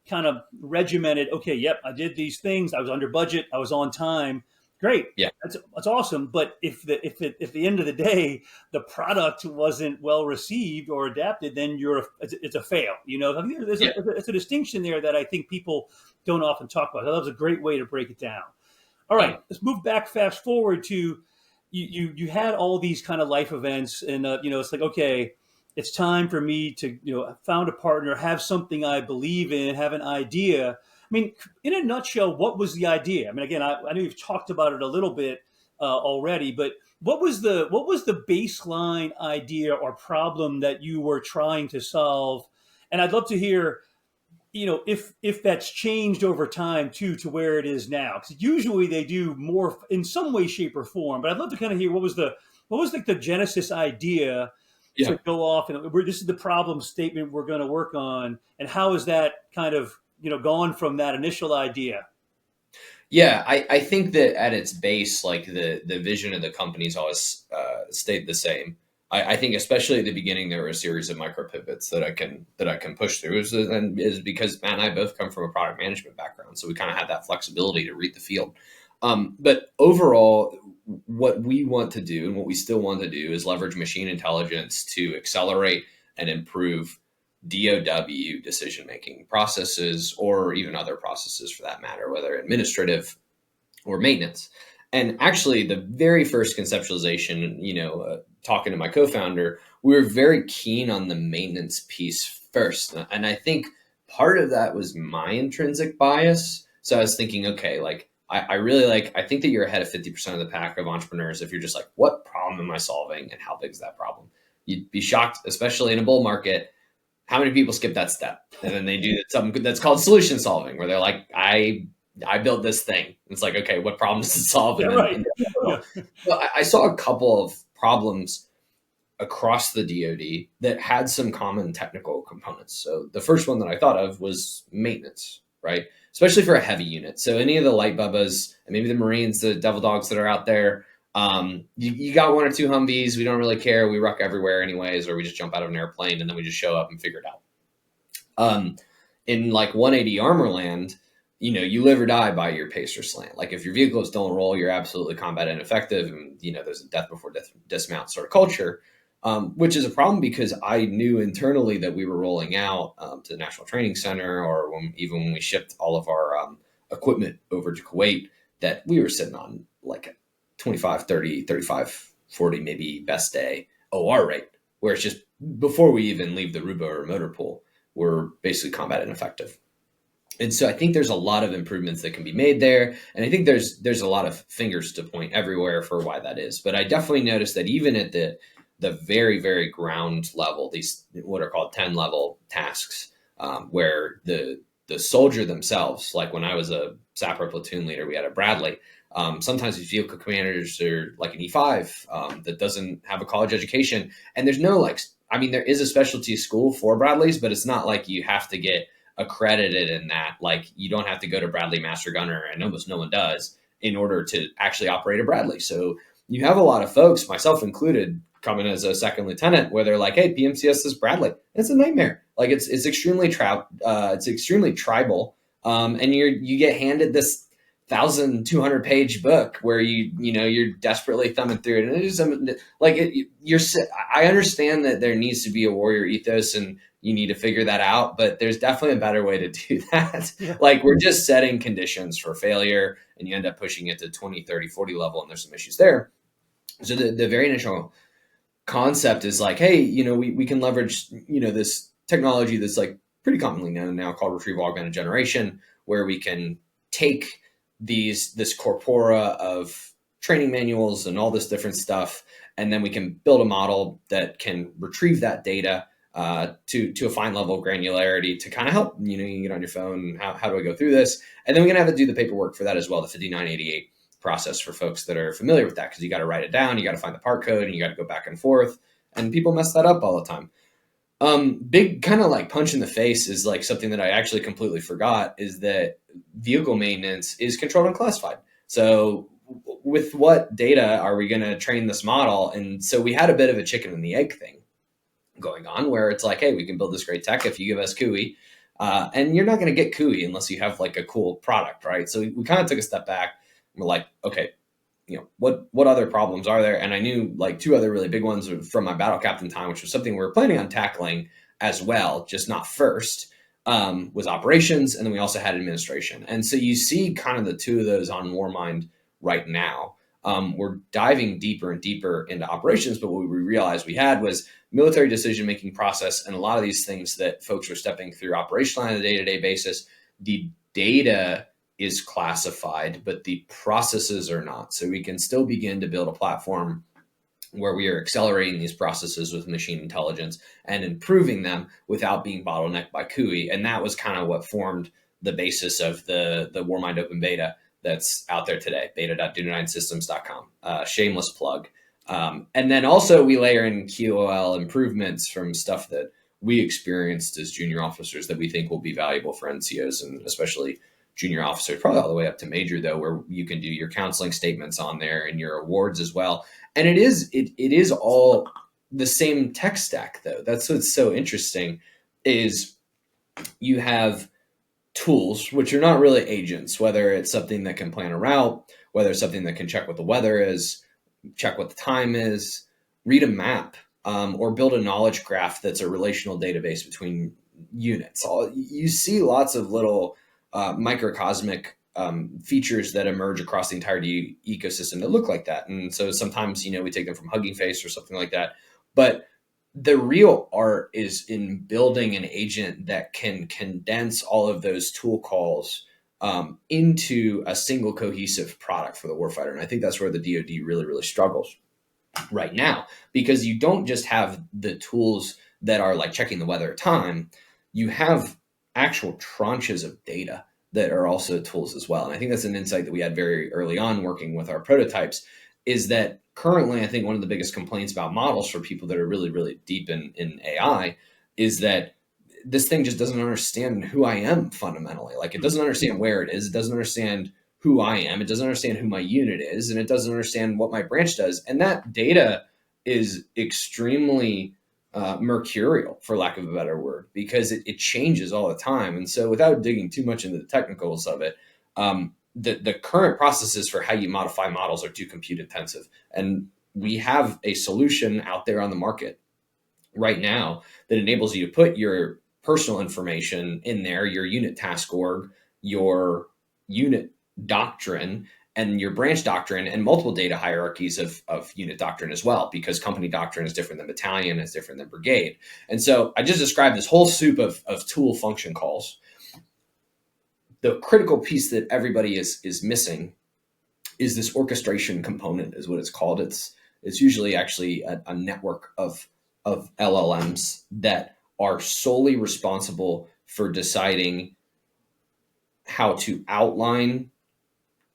kind of regimented, okay, yep, I did these things. I was under budget. I was on time. Great. Yeah. That's awesome. But if the end of the day, the product wasn't well received or adapted, then it's a fail. I mean, it's a distinction there that I think people don't often talk about. That was a great way to break it down. All right, let's move back, fast forward to you had all these kind of life events, and it's like, okay, it's time for me to, found a partner, have something I believe in, have an idea. I mean, in a nutshell, what was the idea? I mean, again, I know you've talked about it a little bit already, but what was the baseline idea or problem that you were trying to solve? And I'd love to hear, if that's changed over time too, to where it is now. Because usually they do more in some way, shape, or form. But I'd love to kind of hear what was like the genesis idea to go off, and this is the problem statement we're going to work on, and how is that kind of gone from that initial idea? Yeah, I think that at its base, like the vision of the company's always stayed the same. I think especially at the beginning there were a series of micro pivots that I can push through, is because Matt and I both come from a product management background, so we kind of had that flexibility to read the field. But overall, what we want to do and what we still want to do is leverage machine intelligence to accelerate and improve DOW decision-making processes, or even other processes for that matter, whether administrative or maintenance. And actually, the very first conceptualization, talking to my co-founder, we were very keen on the maintenance piece first. And I think part of that was my intrinsic bias. So I was thinking, okay, like, I think that you're ahead of 50% of the pack of entrepreneurs if you're just like, what problem am I solving and how big is that problem? You'd be shocked, especially in a bull market, how many people skip that step. And then they do something that's called solution solving, where they're like, I built this thing. It's like, okay, what problem does it solve? So I saw a couple of problems across the DoD that had some common technical components. So the first one that I thought of was maintenance, right? Especially for a heavy unit. So any of the light bubbas, and maybe the Marines, the devil dogs that are out there, you got one or two Humvees. We don't really care. We ruck everywhere anyways, or we just jump out of an airplane and then we just show up and figure it out. in like 180 armor land, you live or die by your pace or slant. Like if your vehicles don't roll, you're absolutely combat ineffective. And, there's a death before dismount sort of culture, which is a problem because I knew internally that we were rolling out to the National Training Center, or even when we shipped all of our equipment over to Kuwait, that we were sitting on like a 25, 30, 35, 40, maybe best day OR rate, where it's just before we even leave the Rubo or motor pool, we're basically combat ineffective. And so I think there's a lot of improvements that can be made there. And I think there's a lot of fingers to point everywhere for why that is. But I definitely noticed that even at the very, very ground level, these what are called 10 level tasks, where the soldier themselves, like when I was a sapper platoon leader, we had a Bradley. Sometimes these vehicle commanders are like an E5 that doesn't have a college education. And there's no there is a specialty school for Bradleys, but it's not like you have to get accredited in that. Like you don't have to go to Bradley Master Gunner, and almost no one does, in order to actually operate a Bradley. So you have a lot of folks, myself included, coming as a second lieutenant, where they're like, "Hey, PMCS is Bradley." It's a nightmare. Like it's extremely tribal, and you get handed this 1,200 page book where you're desperately thumbing through it, and it is I understand that there needs to be a warrior ethos and you need to figure that out, but there's definitely a better way to do that. Yeah. Like we're just setting conditions for failure, and you end up pushing it to 20, 30, 40 level, and there's some issues there. So the very initial concept is like, hey, we can leverage, this technology that's like pretty commonly known now called retrieval augmented generation, where we can take this corpora of training manuals and all this different stuff, and then we can build a model that can retrieve that data to a fine level of granularity to kind of help, you can get on your phone, how do I go through this? And then we're going to have to do the paperwork for that as well, the 5988 process for folks that are familiar with that, because you got to write it down, you got to find the part code, and you got to go back and forth, and people mess that up all the time. Big kind of like punch in the face is like something that I actually completely forgot, is that vehicle maintenance is controlled and classified. So with what data are we going to train this model? And so we had a bit of a chicken and the egg thing going on, where it's like, hey, we can build this great tech if you give us CUI, and you're not going to get CUI unless you have like a cool product, right? So we kind of took a step back. And we're like, okay, what other problems are there? And I knew like two other really big ones from my battle captain time, which was something we were planning on tackling as well, just not first, was operations. And then we also had administration. And so you see kind of the two of those on Warmind right now. We're diving deeper and deeper into operations, but what we realized we had was military decision-making process, and a lot of these things that folks are stepping through operationally on a day-to-day basis, the data is classified, but the processes are not. So we can still begin to build a platform where we are accelerating these processes with machine intelligence and improving them without being bottlenecked by CUI. And that was kind of what formed the basis of the Warmind open beta that's out there today, beta.dunedainsystems.com, shameless plug. And then also we layer in QOL improvements from stuff that we experienced as junior officers that we think will be valuable for NCOs, and especially junior officers, probably all the way up to major, though, where you can do your counseling statements on there and your awards as well. And it is all the same tech stack, though. That's what's so interesting, is you have tools, which are not really agents, whether it's something that can plan a route, whether it's something that can check what the weather is, check what the time is, read a map, or build a knowledge graph that's a relational database between units. You see lots of little microcosmic features that emerge across the entire ecosystem that look like that. And so sometimes, we take them from Hugging Face or something like that. But the real art is in building an agent that can condense all of those tool calls into a single cohesive product for the warfighter. And I think that's where the DoD really, really struggles right now, because you don't just have the tools that are like checking the weather at time. You have actual tranches of data that are also tools as well. And I think that's an insight that we had very early on working with our prototypes, is that currently, I think one of the biggest complaints about models for people that are really, really deep in AI is that this thing just doesn't understand who I am fundamentally. Like it doesn't understand where it is. It doesn't understand who I am. It doesn't understand who my unit is, and it doesn't understand what my branch does. And that data is extremely mercurial, for lack of a better word, because it changes all the time. And so without digging too much into the technicals of it, the current processes for how you modify models are too compute intensive. And we have a solution out there on the market right now that enables you to put your personal information in there, your unit task org, your unit doctrine, and your branch doctrine, and multiple data hierarchies of unit doctrine as well, because company doctrine is different than battalion, is different than brigade. And so I just described this whole soup of tool function calls. The critical piece that everybody is missing is this orchestration component, is what it's called. It's usually actually a network of LLMs that are solely responsible for deciding how to outline,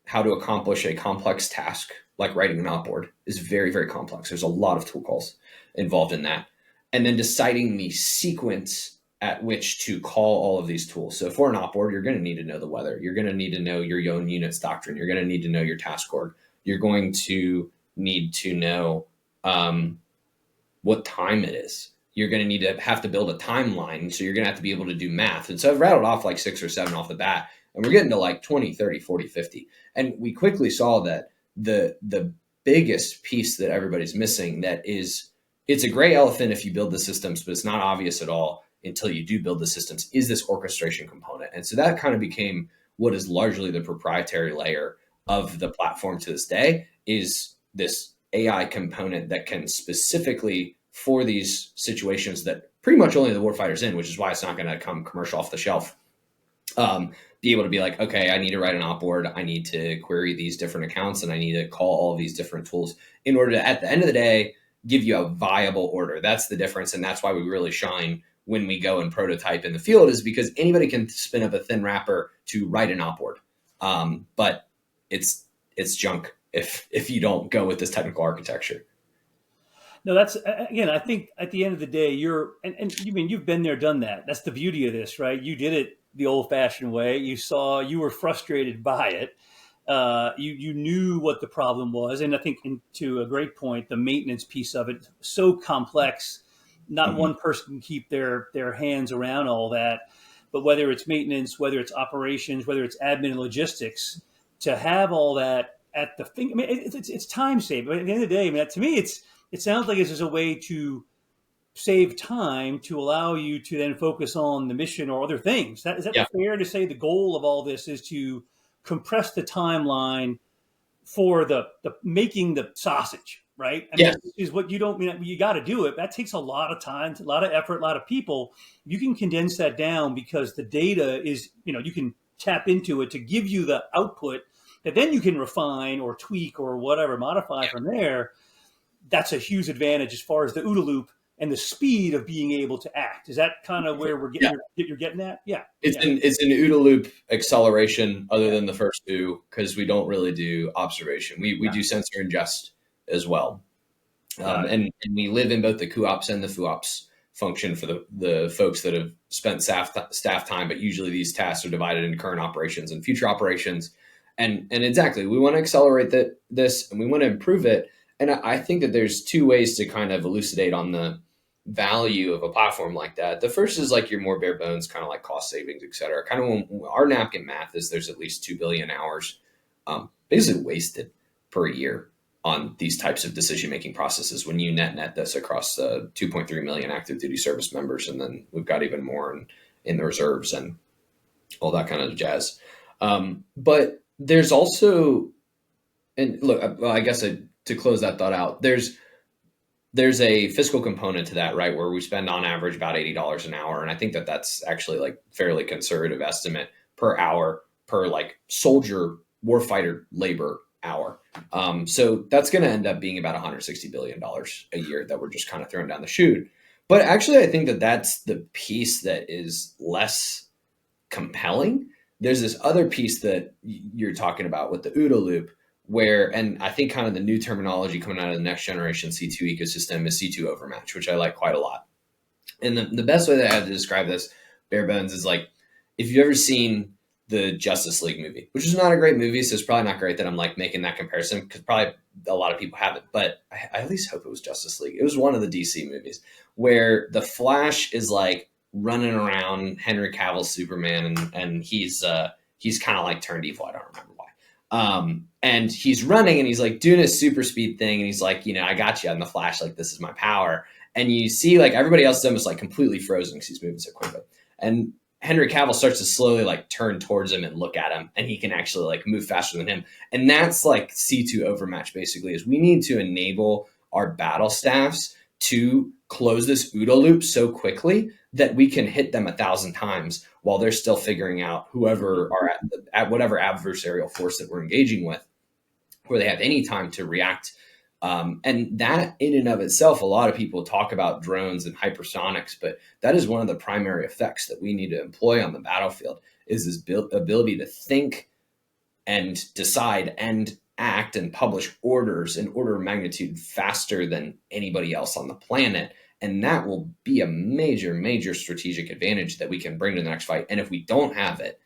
how to accomplish a complex task, like writing an op board is very, very complex. There's a lot of tool calls involved in that. And then deciding the sequence at which to call all of these tools. So for an op board, you're going to need to know the weather. You're going to need to know your own unit's doctrine. You're going to need to know your task org. You're going to need to know what time it is. You're going to need to have to build a timeline. So you're going to have to be able to do math. And so I've rattled off like 6 or 7 off the bat, and we're getting to like 20, 30, 40, 50. And we quickly saw that the biggest piece that everybody's missing, that is, it's a gray elephant if you build the systems, but it's not obvious at all until you do build the systems, is this orchestration component. And so that kind of became what is largely the proprietary layer of the platform to this day, is this AI component that can specifically, for these situations that pretty much only the warfighter's in, which is why it's not going to come commercial off the shelf, be able to be like, okay, I need to write an op board. I need to query these different accounts, and I need to call all of these different tools in order to, at the end of the day, give you a viable order. That's the difference. And that's why we really shine when we go and prototype in the field, is because anybody can spin up a thin wrapper to write an op board. But it's junk if you don't go with this technical architecture. No, that's, again, I think at the end of the day, you've been there, done that. That's the beauty of this, right? You did it the old fashioned way. You were frustrated by it. You knew what the problem was. And I think, to a great point, the maintenance piece of it, so complex, not one person can keep their hands around all that. But whether it's maintenance, whether it's operations, whether it's admin and logistics, to have all that at the thing, I mean, it's time saving. But at the end of the day, I mean, to me, it sounds like it's just a way to save time to allow you to then focus on the mission or other things. Is that fair to say? The goal of all this is to compress the timeline for the making the sausage, right? I mean, is what you don't mean. You got to do it. That takes a lot of time, a lot of effort, a lot of people. You can condense that down because the data is, you can tap into it to give you the output that then you can refine or tweak or whatever, modify from there. That's a huge advantage as far as the OODA loop and the speed of being able to act. Is that kind of where you're getting at? Yeah. It's an OODA loop acceleration other than the first two, because we don't really do observation. We do sensor ingest as well. And we live in both the CUOPS and the FUOPS function for the folks that have spent staff time, but usually these tasks are divided into current operations and future operations. And exactly, we want to accelerate this and we want to improve it. And I think that there's 2 ways to kind of elucidate on the value of a platform like that. The first is like your more bare bones, kind of like cost savings, et cetera. Kind of when our napkin math is there's at least 2 billion hours basically wasted per year on these types of decision-making processes when you net this across 2.3 million active duty service members. And then we've got even more in the reserves and all that kind of jazz. But there's also, and look, I guess to close that thought out, there's a fiscal component to that, right? Where we spend on average about $80 an hour. And I think that that's actually like fairly conservative estimate per hour per like soldier warfighter labor hour. So that's going to end up being about $160 billion a year that we're just kind of throwing down the chute. But actually, I think that that's the piece that is less compelling. There's this other piece that you're talking about with the OODA loop, where, and I think kind of the new terminology coming out of the next generation C2 ecosystem is C2 Overmatch, which I like quite a lot. And the best way that I have to describe this, bare bones, is like, if you've ever seen the Justice League movie, which is not a great movie. So it's probably not great that I'm like making that comparison, because probably a lot of people haven't, but I at least hope it was Justice League. It was one of the DC movies where the Flash is like running around Henry Cavill's Superman, and he's kind of like turned evil. I don't remember why. And he's running and he's like doing his super speed thing. And he's like, I got you on the Flash. Like, this is my power. And you see like everybody else is almost like completely frozen because he's moving so quickly. And Henry Cavill starts to slowly like turn towards him and look at him, and he can actually like move faster than him. And that's like C2 Overmatch basically, is we need to enable our battle staffs to close this OODA loop so quickly that we can hit them 1,000 times while they're still figuring out whoever are at whatever adversarial force that we're engaging with, where they have any time to react. And that in and of itself, a lot of people talk about drones and hypersonics, but that is one of the primary effects that we need to employ on the battlefield, is this ability to think and decide and act and publish orders in order of magnitude faster than anybody else on the planet. And that will be a major, major strategic advantage that we can bring to the next fight. And if we don't have it,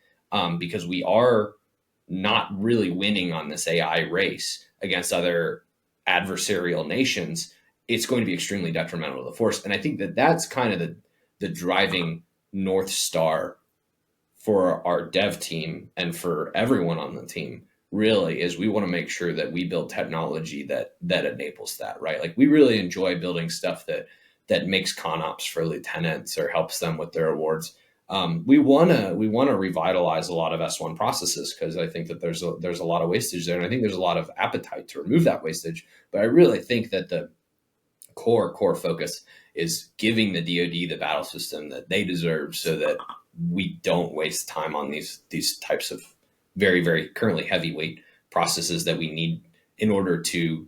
because we are not really winning on this AI race against other adversarial nations, it's going to be extremely detrimental to the force. And I think that that's kind of the driving North Star for our dev team and for everyone on the team, really, is we want to make sure that we build technology that enables that, right? Like, we really enjoy building stuff that makes con ops for lieutenants or helps them with their awards. We want to revitalize a lot of S1 processes, because I think that there's a lot of wastage there, and I think there's a lot of appetite to remove that wastage. But I really think that the core focus is giving the DoD the battle system that they deserve, so that we don't waste time on these types of very, very currently heavyweight processes that we need in order to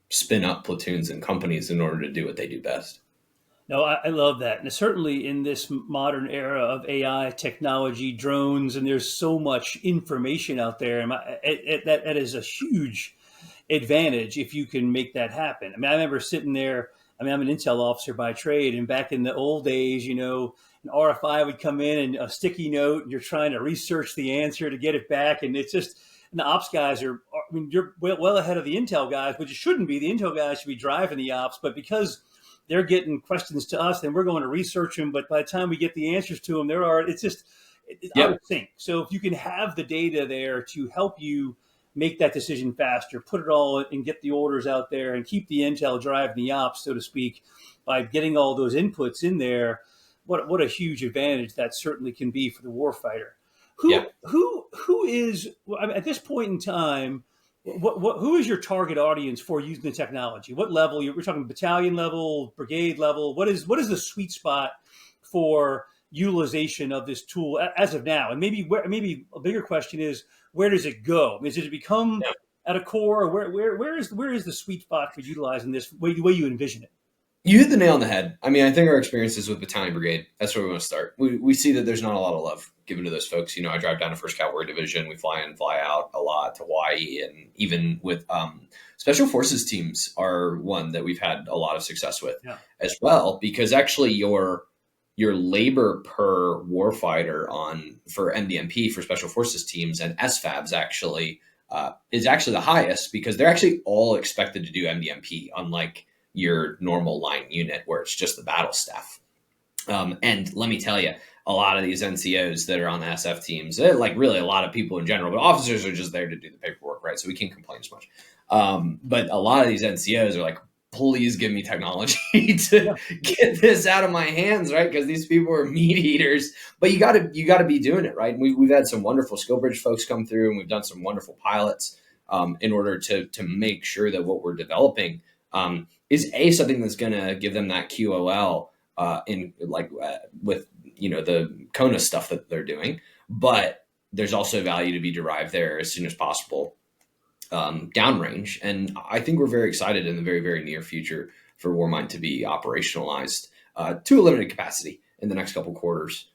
spin up platoons and companies in order to do what they do best. No, I love that. And certainly in this modern era of AI technology, drones, and there's so much information out there, and that is a huge advantage if you can make that happen. I mean, I remember sitting there, I'm an intel officer by trade, and back in the old days, an RFI would come in and a sticky note, and you're trying to research the answer to get it back. And it's just, and the ops guys you're well ahead of the intel guys, which it shouldn't be. The intel guys should be driving the ops, but because they're getting questions to us, and we're going to research them. But by the time we get the answers to them, it's out of sync. So if you can have the data there to help you make that decision faster, put it all and get the orders out there, and keep the intel driving the ops, so to speak, by getting all those inputs in there, what a huge advantage that certainly can be for the warfighter. Who is, at this point in time, who is your target audience for using the technology? What level? We're talking battalion level, brigade level. What is the sweet spot for utilization of this tool as of now? And maybe a bigger question is, where does it go? Does it become at a core? Or where is the sweet spot for utilizing this way you envision it? You hit the nail on the head. I mean, I think our experiences with battalion brigade, that's where we want to start. We see that there's not a lot of love given to those folks. I drive down to 1st Cavalry Division. We fly in, fly out a lot to Hawaii. And even with Special Forces teams are one that we've had a lot of success with as well, because actually your labor per warfighter for MDMP for Special Forces teams and SFABs actually is actually the highest, because they're actually all expected to do MDMP, unlike your normal line unit where it's just the battle staff. And let me tell you, a lot of these NCOs that are on the SF teams, like really a lot of people in general, but officers are just there to do the paperwork, right? So we can't complain as much. But a lot of these NCOs are like, please give me technology to get this out of my hands, right? Because these people are meat eaters. But you got to be doing it, right? And we've had some wonderful skill bridge folks come through, and we've done some wonderful pilots in order to make sure that what we're developing is something that's going to give them that QOL with the Kona stuff that they're doing. But there's also value to be derived there as soon as possible downrange. And I think we're very excited in the very, very near future for Warmind to be operationalized to a limited capacity in the next couple quarters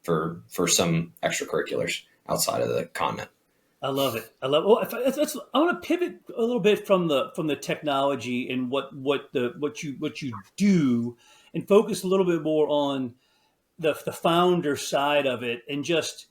for some extracurriculars outside of the continent. I love it. I want to pivot a little bit from the technology and what you do, and focus a little bit more on the founder side of it, and just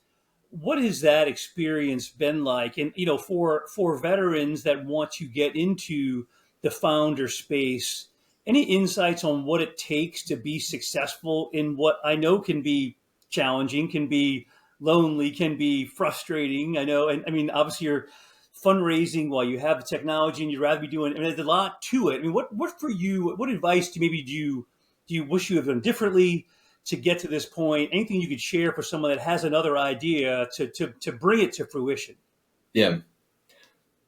what has that experience been like? And for veterans that want to get into the founder space, any insights on what it takes to be successful in what I know can be challenging, can be lonely, can be frustrating? I know, and I mean, obviously you're fundraising while you have the technology, and you'd rather be doing. I mean, there's a lot to it. I mean, what for you? What advice do you wish you had done differently to get to this point? Anything you could share for someone that has another idea to bring it to fruition? Yeah,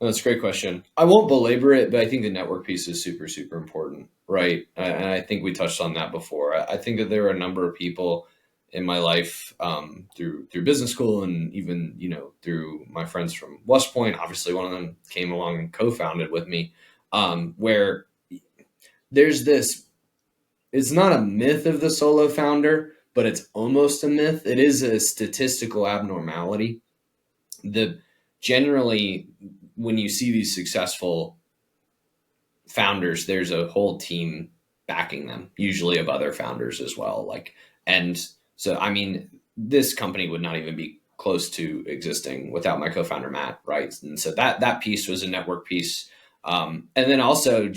that's a great question. I won't belabor it, but I think the network piece is super, super important, right? And I think we touched on that before. I think that there are a number of people in my life through business school, and even through my friends from West Point. Obviously, one of them came along and co-founded with me, where there's this. It's not a myth of the solo founder, but it's almost a myth. It is a statistical abnormality. Generally, when you see these successful founders, there's a whole team backing them, usually of other founders as well. And so, I mean, this company would not even be close to existing without my co-founder, Matt. Right. And so that piece was a network piece. And then also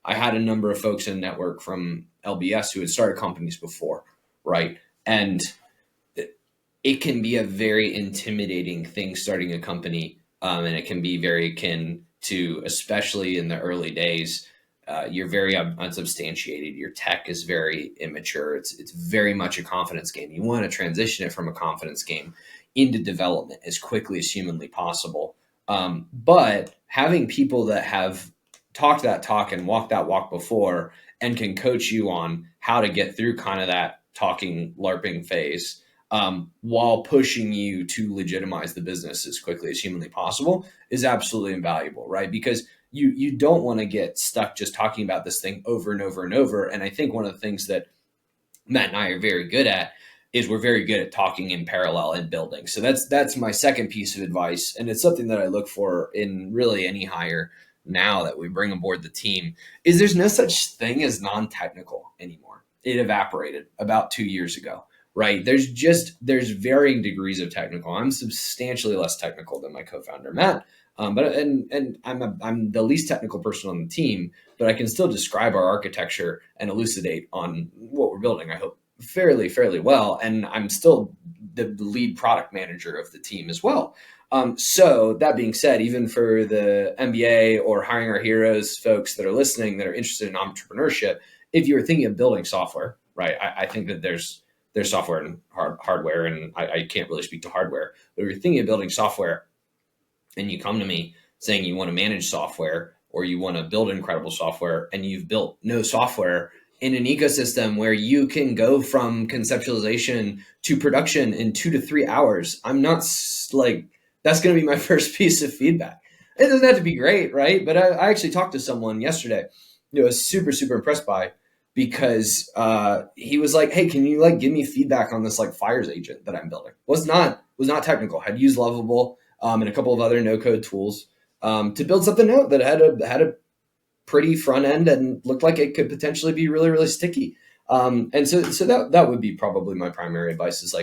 I had a number of folks in network from LBS who had started companies before. Right. And it can be a very intimidating thing starting a company. And it can be very akin to, especially in the early days, you're very unsubstantiated. Your tech is very immature. It's very much a confidence game. You want to transition it from a confidence game into development as quickly as humanly possible. But having people that have talked that talk and walked that walk before and can coach you on how to get through kind of that talking LARPing phase, while pushing you to legitimize the business as quickly as humanly possible is absolutely invaluable, right? Because you don't want to get stuck just talking about this thing over and over and over. And I think one of the things that Matt and I are very good at is we're very good at talking in parallel and building. So that's my second piece of advice. And it's something that I look for in really any hire now that we bring aboard the team, is there's no such thing as non-technical anymore. It evaporated about 2 years ago. Right. There's varying degrees of technical. I'm substantially less technical than my co-founder, Matt. But I'm the least technical person on the team, but I can still describe our architecture and elucidate on what we're building, I hope, fairly well. And I'm still the lead product manager of the team as well. So that being said, even for the MBA or hiring our heroes folks that are listening that are interested in entrepreneurship, if you're thinking of building software, right, I think that there's software and hardware, and I can't really speak to hardware. But if you're thinking of building software and you come to me saying you want to manage software or you want to build incredible software and you've built no software in an ecosystem where you can go from conceptualization to production in 2 to 3 hours, I'm not like, that's going to be my first piece of feedback. It doesn't have to be great, right? But I actually talked to someone yesterday I was super, super impressed by, because he was like, hey, can you give me feedback on this fires agent that I'm building? Was not technical. Had used Lovable and a couple of other no-code tools to build something out that had a pretty front end and looked like it could potentially be really, really sticky. And so that would be probably my primary advice, is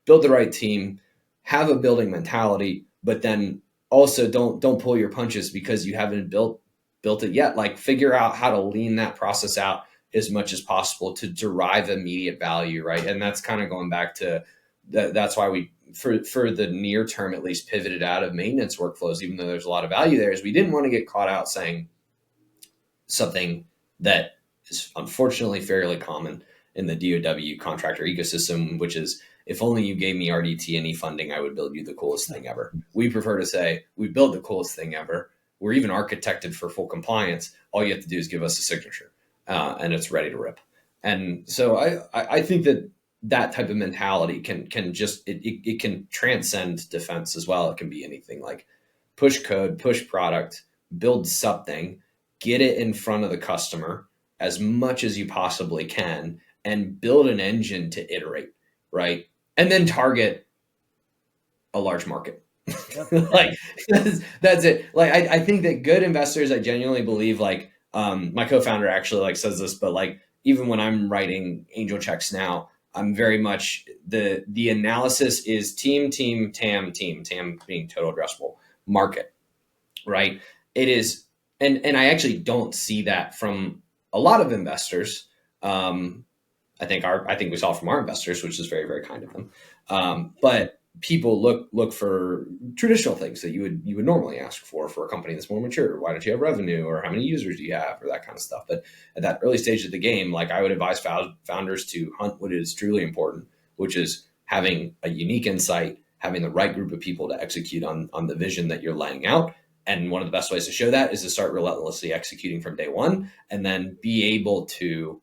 build the right team, have a building mentality, but then also don't pull your punches because you haven't built it yet. Figure out how to lean that process out as much as possible to derive immediate value, right? And that's kind of going back to that's why we, for the near term at least, pivoted out of maintenance workflows, even though there's a lot of value there, is we didn't want to get caught out saying something that is unfortunately fairly common in the DOW contractor ecosystem, which is, if only you gave me RDT&E funding, I would build you the coolest thing ever. We prefer to say, we build the coolest thing ever. We're even architected for full compliance. All you have to do is give us a signature. And it's ready to rip. And so I think that type of mentality can just, it can transcend defense as well. It can be anything, push code, push product, build something, get it in front of the customer as much as you possibly can, and build an engine to iterate, right? And then target a large market. That's it. I think that good investors, I genuinely believe, my co-founder actually says this, but even when I'm writing angel checks now, I'm very much the analysis is TAM being total addressable market, right? It is, and I actually don't see that from a lot of investors. I think we saw from our investors, which is very, very kind of them. But people look for traditional things that you would normally ask for a company that's more mature. Why don't you have revenue, or how many users do you have, or that kind of stuff. But at that early stage of the game, like, I would advise founders to hunt what is truly important, which is having a unique insight, having the right group of people to execute on the vision that you're laying out. And one of the best ways to show that is to start relentlessly executing from day one, and then be able to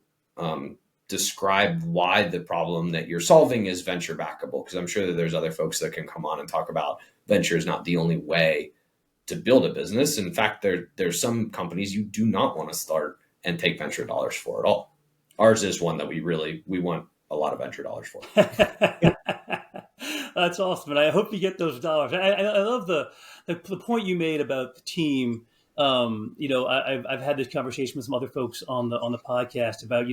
describe why the problem that you're solving is venture backable. Because I'm sure that there's other folks that can come on and talk about venture is not the only way to build a business. In fact, there's some companies you do not want to start and take venture dollars for at all. Ours is one that we want a lot of venture dollars for. That's awesome. And I hope you get those dollars. I love the point you made about the team. I've had this conversation with some other folks on the podcast about,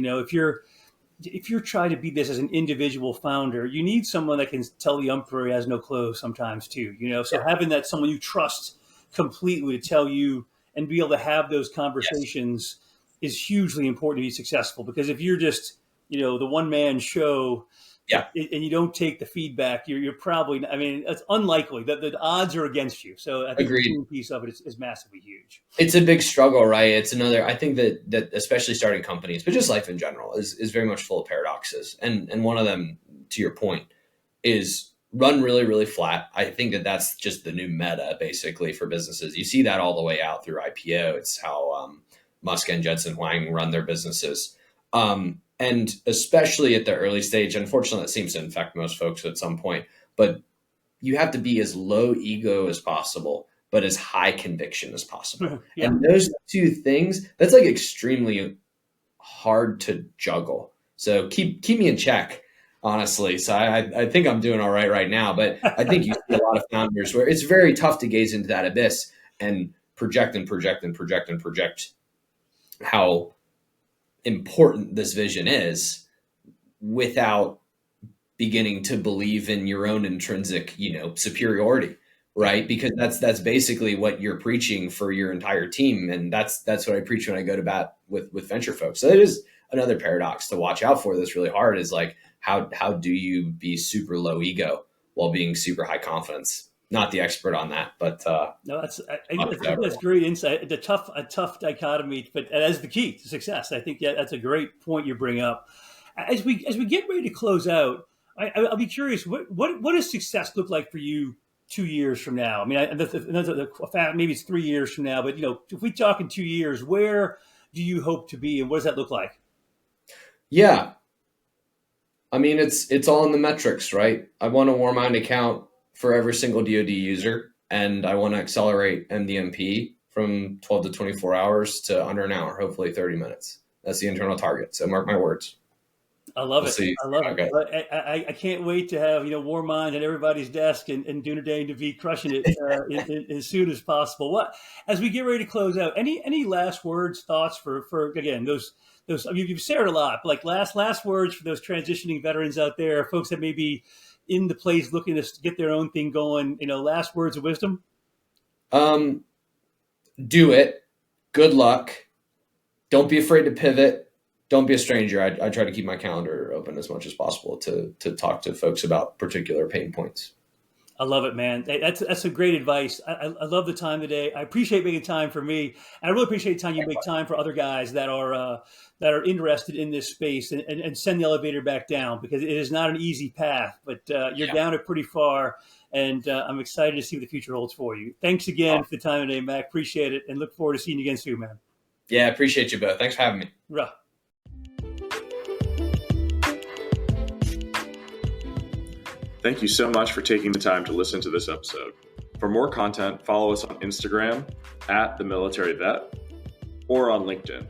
if you're trying to be this as an individual founder, you need someone that can tell the emperor he has no clothes sometimes too, So having that someone you trust completely to tell you and be able to have those conversations is hugely important to be successful. Because if you're just, the one man show, and you don't take the feedback, you're probably, it's unlikely that the odds are against you. So I think the team piece of it is massively huge. It's a big struggle, right? It's another, I think that especially starting companies, but just life in general is very much full of paradoxes. And one of them, to your point, is run really, really flat. I think that's just the new meta basically for businesses. You see that all the way out through IPO. It's how Musk and Jensen Huang run their businesses. And especially at the early stage, unfortunately, that seems to infect most folks at some point, but you have to be as low ego as possible, but as high conviction as possible. Yeah. And those two things, that's like extremely hard to juggle. So keep me in check, honestly. So I think I'm doing all right now, but I think you see a lot of founders where it's very tough to gaze into that abyss and project how important this vision is without beginning to believe in your own intrinsic, superiority, right? Because that's basically what you're preaching for your entire team. And that's what I preach when I go to bat with venture folks. So it is another paradox to watch out for that's really hard, is like, how do you be super low ego while being super high confidence? Not the expert on that, but no, that's great insight. A tough dichotomy, but as the key to success. I think that's a great point you bring up. As we get ready to close out, I'll be curious. What does success look like for you 2 years from now? Maybe it's 3 years from now, but if we talk in 2 years, where do you hope to be, and what does that look like? Yeah, it's all in the metrics, right? I want a Warmind account for every single DoD user, and I want to accelerate MDMP from 12 to 24 hours to under an hour, hopefully 30 minutes. That's the internal target. So mark my words. I love it. I love it. I can't wait to have Warmind at everybody's desk and Dunedain to be crushing it as soon as possible. As we get ready to close out, any last words, thoughts for again those you've shared a lot, but like last words for those transitioning veterans out there, folks that may be in the place looking to get their own thing going, last words of wisdom? Do it. Good luck. Don't be afraid to pivot. Don't be a stranger. I try to keep my calendar open as much as possible to talk to folks about particular pain points. I love it, man. That's some great advice. I love the time today. I appreciate making time for me. And I really appreciate the time you make time for other guys that are interested in this space and send the elevator back down, because it is not an easy path, but you're down it pretty far. And I'm excited to see what the future holds for you. Thanks again for the time today, Mac. Appreciate it. And look forward to seeing you again soon, man. Yeah, appreciate you both. Thanks for having me. Right. Thank you so much for taking the time to listen to this episode. For more content, follow us on Instagram @TheMilitaryVet or on LinkedIn.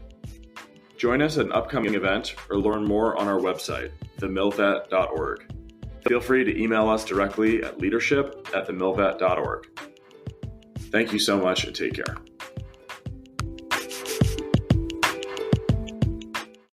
Join us at an upcoming event or learn more on our website, TheMilVet.org. Feel free to email us directly at leadership@TheMilVet.org. Thank you so much and take care.